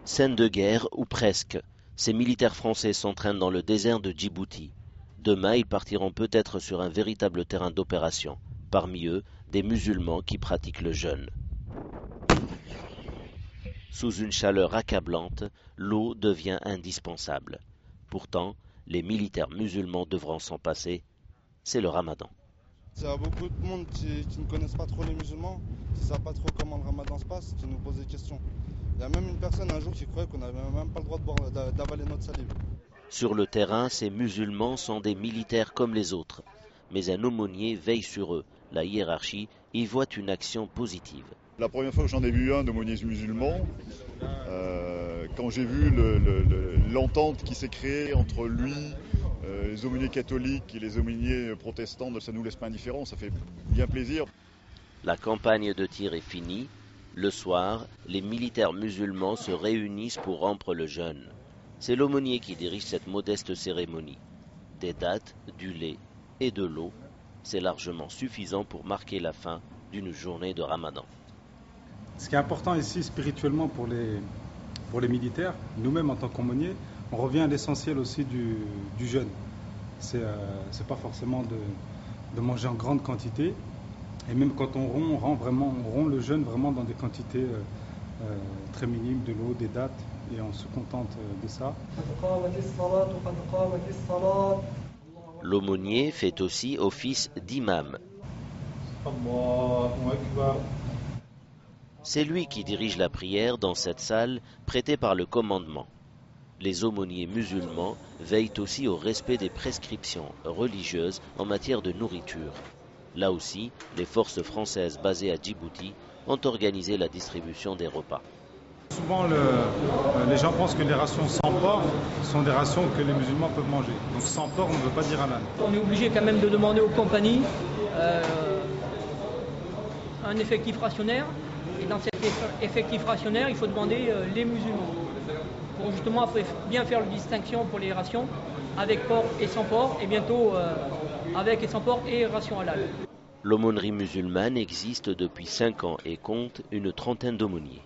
Scène de guerre ou presque. Ces militaires français s'entraînent dans le désert de Djibouti. Demain, ils partiront peut-être sur un véritable terrain d'opération. Parmi eux, des musulmans qui pratiquent le jeûne. Sous une chaleur accablante, l'eau devient indispensable. Pourtant, les militaires musulmans devront s'en passer. C'est le ramadan. Il y a beaucoup de monde qui ne connaissent pas trop les musulmans, qui ne savent pas trop comment le ramadan se passe, qui nous posent des questions. Il y a même une personne un jour qui croyait qu'on n'avait même pas le droit d'avaler notre salive. Sur le terrain, ces musulmans sont des militaires comme les autres. Mais un aumônier veille sur eux. La hiérarchie y voit une action positive. La première fois que j'en ai vu un d'aumônier musulman, quand j'ai vu l'entente qui s'est créée entre lui, les aumôniers catholiques et les aumôniers protestants, ça ne nous laisse pas indifférents, ça fait bien plaisir. La campagne de tir est finie. Le soir, les militaires musulmans se réunissent pour rompre le jeûne. C'est l'aumônier qui dirige cette modeste cérémonie. Des dattes, du lait et de l'eau, c'est largement suffisant pour marquer la fin d'une journée de ramadan. Ce qui est important ici spirituellement pour les militaires, nous-mêmes en tant qu'aumôniers, on revient à l'essentiel aussi du jeûne. C'est pas forcément de manger en grande quantité. Et même quand on rompt le jeûne vraiment dans des quantités très minimes, de l'eau, des dattes, et on se contente de ça. L'aumônier fait aussi office d'imam. C'est lui qui dirige la prière dans cette salle prêtée par le commandement. Les aumôniers musulmans veillent aussi au respect des prescriptions religieuses en matière de nourriture. Là aussi, les forces françaises basées à Djibouti ont organisé la distribution des repas. Souvent, les gens pensent que les rations sans porc sont des rations que les musulmans peuvent manger. Donc sans porc, on ne veut pas dire halal. On est obligé quand même de demander aux compagnies un effectif rationnaire. Et dans cet effectif rationnaire, il faut demander les musulmans. Pour justement après bien faire la distinction pour les rations avec porc et sans porc, et bientôt avec et sans porc et ration halal. L'aumônerie musulmane existe depuis 5 ans et compte une trentaine d'aumôniers.